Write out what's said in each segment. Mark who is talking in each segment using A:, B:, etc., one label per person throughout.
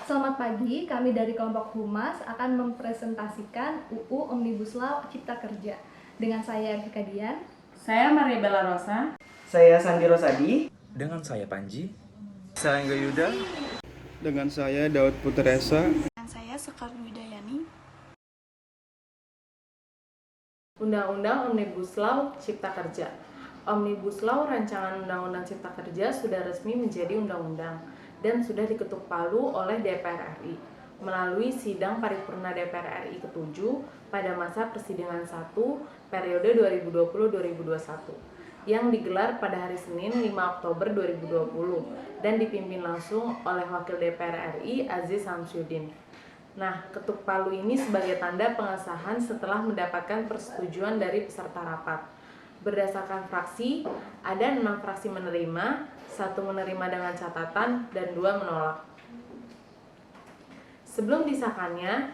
A: Selamat pagi, kami dari kelompok Humas akan mempresentasikan UU Omnibus Law Cipta Kerja. Dengan saya Ervika Dian.
B: Saya Maria Bella Rosa.
C: Saya Sandi Rosadi.
D: Dengan saya Panji.
E: Saya Angga Yuda.
F: Dengan saya Daud Putresa.
G: Dengan saya Sekar Widayani.
B: Undang-Undang Omnibus Law Cipta Kerja. Omnibus Law rancangan Undang-Undang Cipta Kerja sudah resmi menjadi undang-undang dan sudah diketuk palu oleh DPR RI melalui sidang paripurna DPR RI ke-7 pada masa persidangan 1 periode 2020-2021 yang digelar pada hari Senin 5 Oktober 2020 dan dipimpin langsung oleh Wakil DPR RI Aziz Samsudin. Nah, ketuk palu ini sebagai tanda pengesahan setelah mendapatkan persetujuan dari peserta rapat. Berdasarkan fraksi, ada 6 fraksi menerima, 1 menerima dengan catatan, dan 2 menolak. Sebelum disahkannya,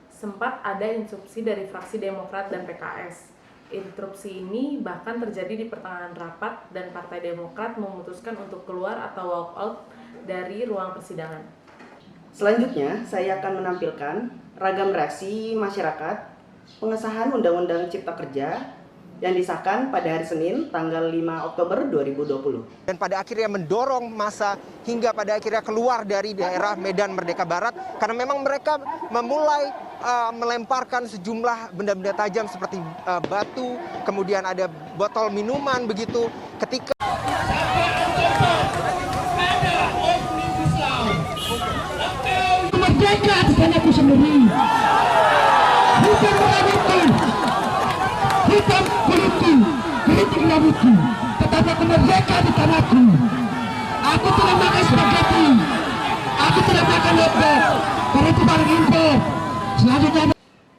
B: sempat ada interupsi dari fraksi Demokrat dan PKS. Interupsi ini bahkan terjadi di pertengahan rapat dan Partai Demokrat memutuskan untuk keluar atau walk out dari ruang persidangan.
C: Selanjutnya, saya akan menampilkan ragam reaksi masyarakat pengesahan Undang-Undang Cipta Kerja yang disahkan pada hari Senin tanggal 5 Oktober 2020.
H: Dan pada akhirnya mendorong massa hingga pada akhirnya keluar dari daerah Medan Merdeka Barat karena memang mereka memulai melemparkan sejumlah benda-benda tajam seperti batu, kemudian ada botol minuman begitu ketika
I: merdeka di tanahku sendiri. Bukan melakukan hitam kulitku, kritik rambutku, tetapi aku merdeka di tanahku. Aku tidak makan spaghetti, aku tidak makan hotdog, karena itu paling impor.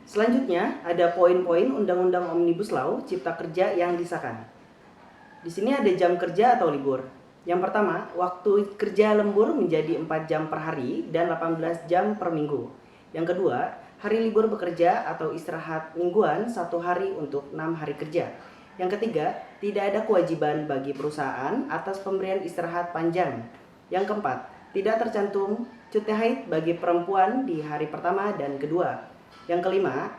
C: Selanjutnya ada poin-poin Undang-Undang Omnibus Law Cipta Kerja yang disahkan. Di sini ada jam kerja atau libur. Yang pertama, waktu kerja lembur menjadi 4 jam per hari dan 18 jam per minggu. Yang kedua, hari libur bekerja atau istirahat mingguan 1 hari untuk 6 hari kerja. Yang ketiga, tidak ada kewajiban bagi perusahaan atas pemberian istirahat panjang. Yang keempat, tidak tercantum cuti haid bagi perempuan di hari pertama dan kedua. Yang kelima,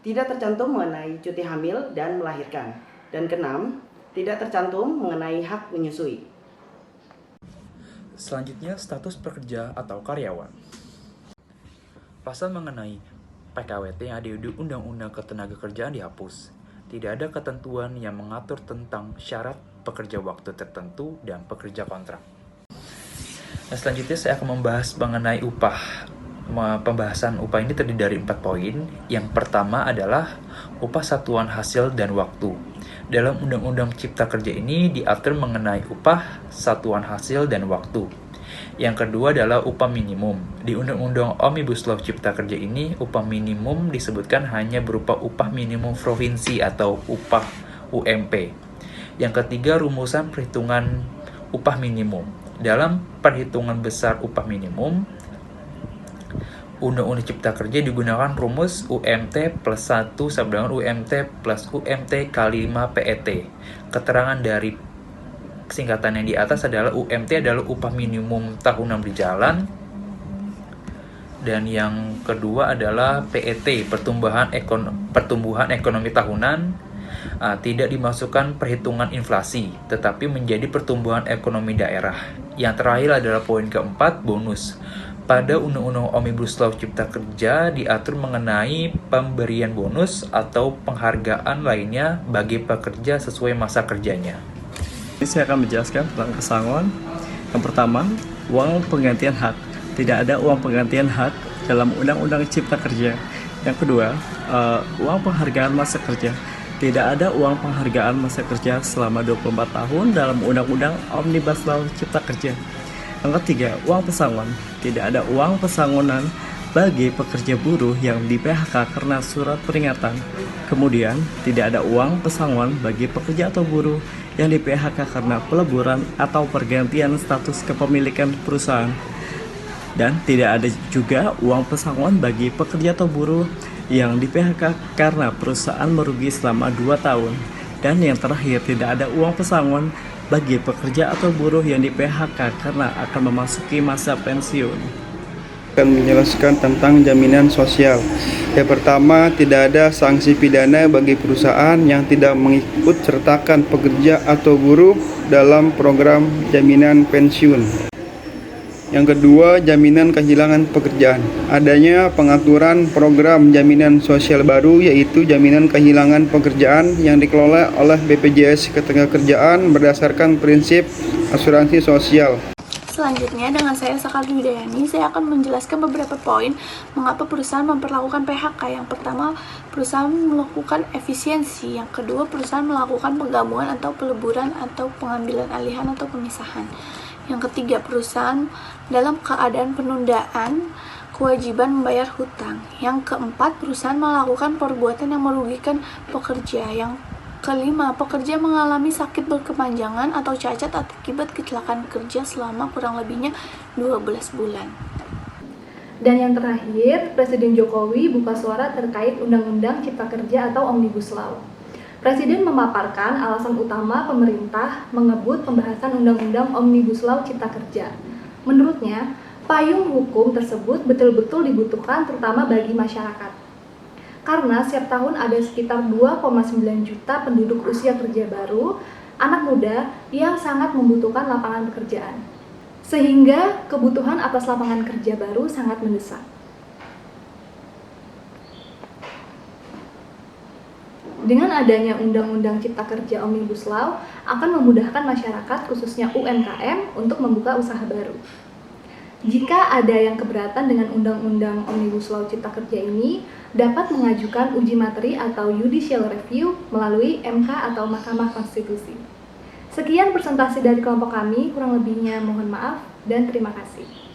C: tidak tercantum mengenai cuti hamil dan melahirkan. Dan keenam, tidak tercantum mengenai hak menyusui.
D: Selanjutnya, status pekerja atau karyawan. Pasal mengenai PKWT yang ada di Undang-Undang Ketenagakerjaan dihapus. Tidak ada ketentuan yang mengatur tentang syarat pekerja waktu tertentu dan pekerja kontrak. Nah, selanjutnya saya akan membahas mengenai upah. Pembahasan upah ini terdiri dari 4 poin. Yang pertama adalah upah satuan hasil dan waktu. Dalam Undang-Undang Cipta Kerja ini diatur mengenai upah satuan hasil dan waktu. Yang kedua adalah upah minimum. Di Undang-Undang Omnibus Law Cipta Kerja ini, upah minimum disebutkan hanya berupa upah minimum provinsi atau upah UMP. Yang ketiga, rumusan perhitungan upah minimum. Dalam perhitungan besar upah minimum, Undang-Undang Cipta Kerja digunakan rumus UMT plus 1 sama dengan UMT plus UMT kali 5 PET. Keterangan dari singkatan yang di atas adalah UMT adalah upah minimum tahunan berjalan. Dan yang kedua adalah PET, pertumbuhan ekonomi tahunan, tidak dimasukkan perhitungan inflasi, tetapi menjadi pertumbuhan ekonomi daerah. Yang terakhir adalah poin keempat, bonus. Pada Undang-Undang Omnibus Law Cipta Kerja diatur mengenai pemberian bonus atau penghargaan lainnya bagi pekerja sesuai masa kerjanya.
F: Ini saya akan menjelaskan tentang pesangon. Yang pertama, uang penggantian hak. Tidak ada uang penggantian hak dalam Undang-Undang Cipta Kerja. Yang kedua, uang penghargaan masa kerja. Tidak ada uang penghargaan masa kerja selama 24 tahun dalam Undang-Undang Omnibus Law Cipta Kerja. Yang ketiga, uang pesangon. Tidak ada uang pesangonan bagi pekerja buruh yang di PHK karena surat peringatan. Kemudian, tidak ada uang pesangon bagi pekerja atau buruh yang di PHK karena peleburan atau pergantian status kepemilikan perusahaan. Dan tidak ada juga uang pesangon bagi pekerja atau buruh yang di PHK karena perusahaan merugi selama 2 tahun. Dan yang terakhir, tidak ada uang pesangon bagi pekerja atau buruh yang di PHK karena akan memasuki masa pensiun.
E: akan menjelaskan tentang jaminan sosial. Yang pertama, tidak ada sanksi pidana bagi perusahaan yang tidak mengikut sertakan pekerja atau buruh dalam program jaminan pensiun. Yang kedua, jaminan kehilangan pekerjaan. Adanya pengaturan program jaminan sosial baru, yaitu jaminan kehilangan pekerjaan yang dikelola oleh BPJS Ketenagakerjaan berdasarkan prinsip asuransi sosial.
G: Selanjutnya, dengan saya Sakardi Widayani, saya akan menjelaskan beberapa poin mengapa perusahaan memperlakukan PHK. Yang pertama, perusahaan melakukan efisiensi. Yang kedua, perusahaan melakukan penggabungan atau peleburan atau pengambilan alihan atau pemisahan. Yang ketiga, perusahaan dalam keadaan penundaan kewajiban membayar hutang. Yang keempat, perusahaan melakukan perbuatan yang merugikan pekerja. Yang kelima, pekerja mengalami sakit berkepanjangan atau cacat akibat kecelakaan kerja selama kurang lebihnya 12 bulan.
A: Dan yang terakhir, Presiden Jokowi buka suara terkait Undang-Undang Cipta Kerja atau Omnibus Law. Presiden memaparkan alasan utama pemerintah mengebut pembahasan Undang-Undang Omnibus Law Cipta Kerja. Menurutnya, payung hukum tersebut betul-betul dibutuhkan terutama bagi masyarakat. Karena setiap tahun ada sekitar 2,9 juta penduduk usia kerja baru, anak muda yang sangat membutuhkan lapangan pekerjaan. Sehingga kebutuhan atas lapangan kerja baru sangat mendesak. Dengan adanya Undang-Undang Cipta Kerja Omnibus Law akan memudahkan masyarakat khususnya UMKM untuk membuka usaha baru. Jika ada yang keberatan dengan Undang-Undang Omnibus Law Cipta Kerja ini, dapat mengajukan uji materi atau judicial review melalui MK atau Mahkamah Konstitusi. Sekian presentasi dari kelompok kami, kurang lebihnya mohon maaf dan terima kasih.